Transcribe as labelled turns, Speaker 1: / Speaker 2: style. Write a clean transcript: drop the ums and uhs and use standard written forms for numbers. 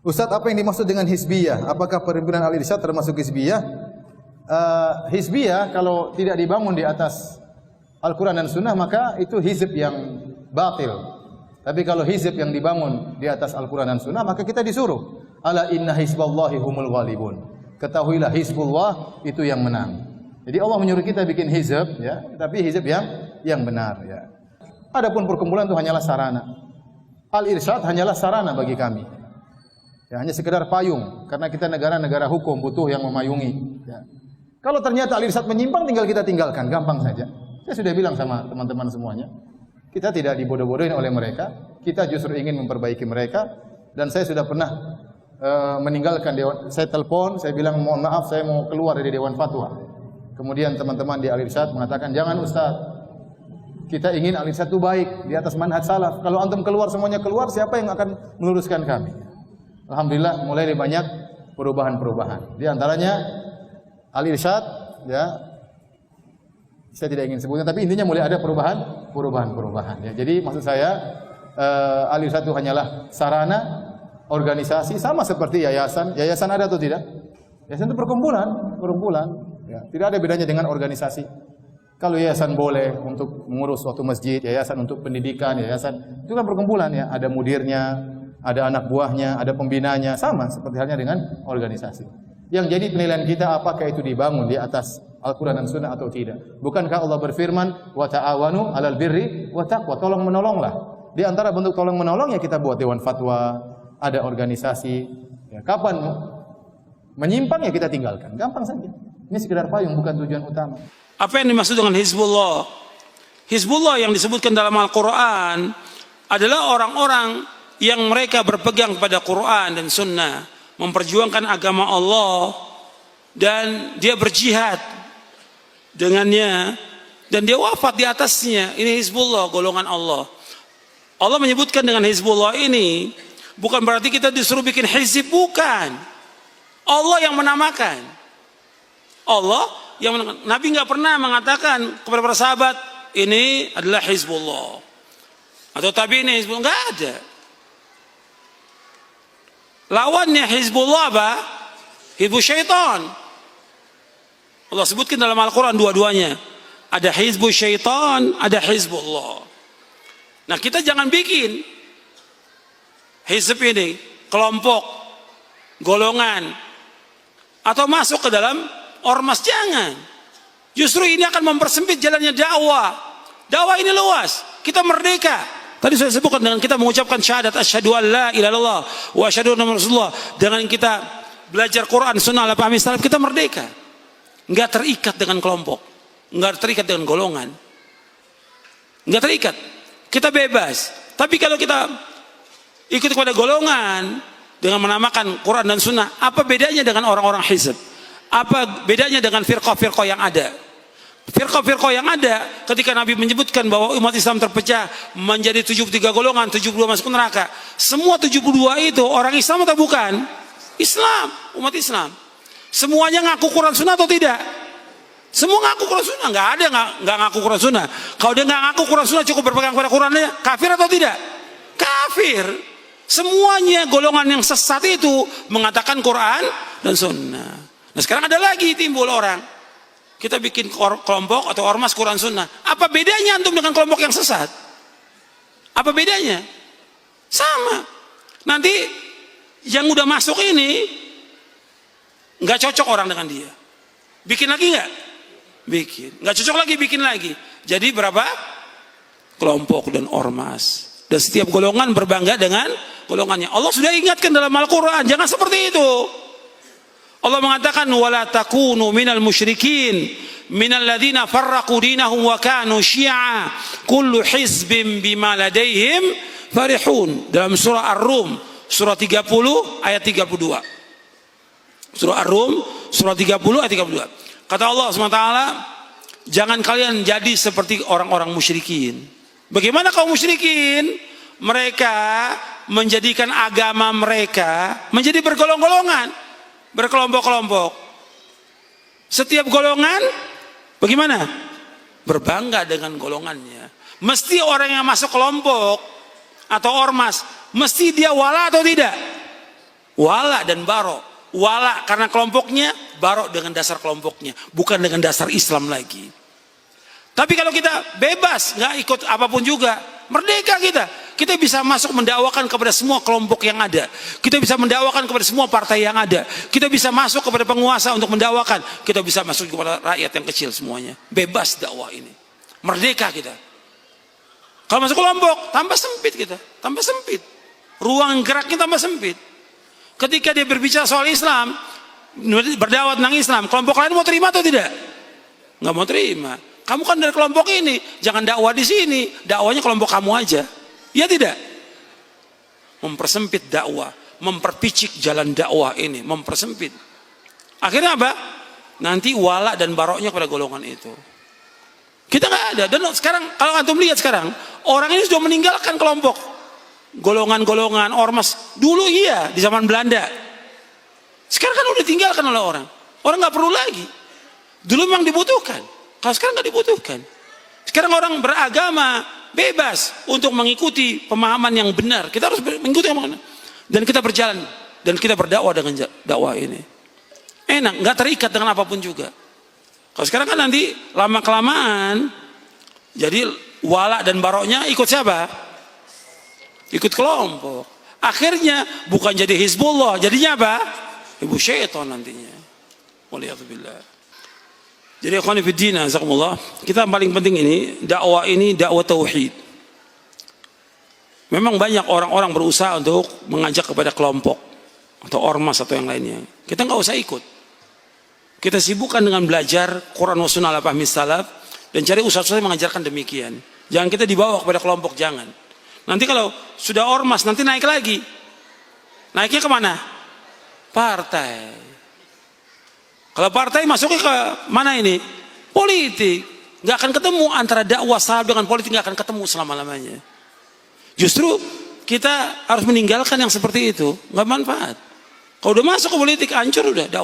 Speaker 1: Ustaz, apa yang dimaksud dengan hizbiyah? Apakah perhimpunan Al-Irsyad termasuk hizbiyah? Hizbiyah kalau tidak dibangun di atas Al-Quran dan Sunnah maka itu hizb yang batil. Tapi kalau hizb yang dibangun di atas Al-Quran dan Sunnah maka kita disuruh, ala inna hizballahi humul ghalibun. Ketahuilah hizbullah itu yang menang. Jadi Allah menyuruh kita bikin hizb, ya, tapi hizb yang benar. Ya. Adapun perkumpulan itu hanyalah sarana. Al-Irsyad hanyalah sarana bagi kami. Ya, hanya sekedar payung, karena kita negara hukum, butuh yang memayungi. Ya. Kalau ternyata Al-Irsyad menyimpang, tinggal kita tinggalkan, gampang saja. Saya sudah bilang sama teman-teman semuanya, kita tidak dibodoh-bodohin oleh mereka, kita justru ingin memperbaiki mereka. Dan saya sudah pernah meninggalkan dewan, saya telepon, saya bilang mohon maaf, saya mau keluar dari Dewan Fatwa. Kemudian teman-teman di Al-Irsyad mengatakan, jangan Ustaz, kita ingin Al-Irsyad itu baik, di atas manhaj salaf. Kalau antum keluar, semuanya keluar, siapa yang akan meluruskan kami? Alhamdulillah mulai banyak perubahan-perubahan. Di antaranya Al-Irsyad, ya, saya tidak ingin sebutkan, tapi intinya mulai ada perubahan-perubahan. Ya. Jadi maksud saya Al-Irsyad itu hanyalah sarana organisasi, sama seperti yayasan. Yayasan ada atau tidak? Yayasan itu perkumpulan. Ya. Tidak ada bedanya dengan organisasi. Kalau yayasan boleh untuk mengurus suatu masjid, yayasan untuk pendidikan, yayasan itu kan perkumpulan ya. Ada mudirnya, ada anak buahnya, ada pembinanya, sama seperti halnya dengan organisasi. Yang jadi penilaian kita apakah itu dibangun di atas Al-Quran dan Sunnah atau tidak. Bukankah Allah berfirman, wa ta'awanu 'alal birri wa taqwa, tolong menolonglah. Di antara bentuk tolong menolong ya kita buat dewan fatwa, ada organisasi. Ya, kapan menyimpang ya kita tinggalkan, gampang saja. Ini sekedar payung, bukan tujuan utama.
Speaker 2: Apa yang dimaksud dengan Hizbullah? Hizbullah yang disebutkan dalam Al-Quran adalah orang-orang yang mereka berpegang pada Quran dan Sunnah, memperjuangkan agama Allah, dan dia berjihad dengannya, dan dia wafat di atasnya. Ini Hizbullah, golongan Allah. Allah menyebutkan dengan Hizbullah ini, bukan berarti kita disuruh bikin hizib, bukan. Allah yang menamakan. Allah yang menamakan. Nabi nggak pernah mengatakan kepada para sahabat, ini adalah Hizbullah. Atau tabi'in Hizbullah, nggak ada. Lawannya Hizbullah apa? Hizbus syaitan. Allah sebutkan dalam Al-Quran dua-duanya. Ada Hizbus syaitan, ada Hizbullah. Nah kita jangan bikin hizb ini, kelompok, golongan, atau masuk ke dalam ormas, jangan. Justru ini akan mempersempit jalannya dakwah. Dakwah ini luas, kita merdeka. Tadi saya sebutkan dengan kita mengucapkan syahadat asyhadu an la ilaha illallah wa asyhadu anna Rasulullah, dengan kita belajar Quran, Sunnah, pahami salaf, kita merdeka. Enggak terikat dengan kelompok, enggak terikat dengan golongan. Enggak terikat. Kita bebas. Tapi kalau kita ikut kepada golongan dengan menamakan Quran dan Sunnah, apa bedanya dengan orang-orang hizb? Apa bedanya dengan firqah-firqah yang ada? Firqah-firqah yang ada ketika Nabi menyebutkan bahwa umat Islam terpecah menjadi 73 golongan, 72 masuk neraka. Semua 72 itu orang Islam atau bukan? Islam, umat Islam. Semuanya ngaku Quran Sunnah atau tidak? Semua ngaku Quran Sunnah, nggak ada nggak ngaku Quran Sunnah. Kalau dia nggak ngaku Quran Sunnah, cukup berpegang pada Qurannya, kafir atau tidak? Kafir. Semuanya golongan yang sesat itu mengatakan Quran dan Sunnah. Nah sekarang ada lagi timbul orang, kita bikin kelompok atau ormas Quran Sunnah. Apa bedanya antum dengan kelompok yang sesat? Apa bedanya? Sama. Nanti yang udah masuk ini nggak cocok orang dengan dia. Bikin lagi nggak? Bikin. Nggak cocok lagi, bikin lagi. Jadi berapa? Kelompok dan ormas. Dan setiap golongan berbangga dengan golongannya. Allah sudah ingatkan dalam Al-Quran, jangan seperti itu. Allah mengatakan wala takunu minal musyrikin minal ladzina farraqu dinahum wa kanu syi'a kullu hizbin bima ladaihim farihun. Dalam surah Ar-Rum surah 30 ayat 32. Surah Ar-Rum surah 30 ayat 32. Kata Allah SWT, jangan kalian jadi seperti orang-orang musyrikin. Bagaimana kaum musyrikin? Mereka menjadikan agama mereka menjadi bergolong-golongan, berkelompok-kelompok. Setiap golongan bagaimana? Berbangga dengan golongannya. Mesti orang yang masuk kelompok atau ormas, mesti dia wala atau tidak? Wala dan barok. Wala karena kelompoknya, barok dengan dasar kelompoknya, bukan dengan dasar Islam lagi. Tapi kalau kita bebas, nggak ikut apapun juga, merdeka kita bisa masuk mendakwakan kepada semua kelompok yang ada. Kita bisa mendakwakan kepada semua partai yang ada. Kita bisa masuk kepada penguasa untuk mendakwakan. Kita bisa masuk kepada rakyat yang kecil semuanya. Bebas dakwah ini. Merdeka kita. Kalau masuk kelompok, tambah sempit kita. Tambah sempit. Ruang geraknya tambah sempit. Ketika dia berbicara soal Islam, berdakwah tentang Islam, kelompok lain mau terima atau tidak? Nggak mau terima. Kamu kan dari kelompok ini, jangan dakwah di sini, dakwahnya kelompok kamu aja. Ya tidak? Mempersempit dakwah, memperpicik jalan dakwah ini, mempersempit. Akhirnya apa? Nanti wala dan baroknya pada golongan itu. Kita nggak ada. Dan sekarang kalau antum lihat sekarang, orang ini sudah meninggalkan kelompok, golongan-golongan ormas. Dulu iya di zaman Belanda. Sekarang kan udah tinggalkan oleh orang. Orang nggak perlu lagi. Dulu memang dibutuhkan. Kalau sekarang nggak dibutuhkan. Sekarang orang beragama bebas untuk mengikuti pemahaman yang benar. Kita harus mengikuti yang benar. Dan kita berjalan dan kita berdakwah dengan dakwah ini. Enak, nggak terikat dengan apapun juga. Kalau sekarang kan nanti lama kelamaan, jadi wala dan baroknya ikut siapa? Ikut kelompok. Akhirnya bukan jadi Hizbullah, jadinya apa? Ibu syaitan nantinya. Waliyadzubillah. Jadi ikhwani fiddin, azakumullah, kita paling penting ini dakwah tauhid. Memang banyak orang-orang berusaha untuk mengajak kepada kelompok atau ormas atau yang lainnya. Kita nggak usah ikut. Kita sibukkan dengan belajar Quran wa sunnah ala fahmi salaf dan cari usaha-usaha yang mengajarkan demikian. Jangan kita dibawa kepada kelompok, jangan. Nanti kalau sudah ormas nanti naik lagi. Naiknya kemana? Partai. Kalau partai masuknya ke mana ini? Politik. Nggak akan ketemu antara dakwah salaf dengan politik, nggak akan ketemu selama-lamanya. Justru kita harus meninggalkan yang seperti itu, nggak manfaat. Kalau udah masuk ke politik, hancur udah dakwah.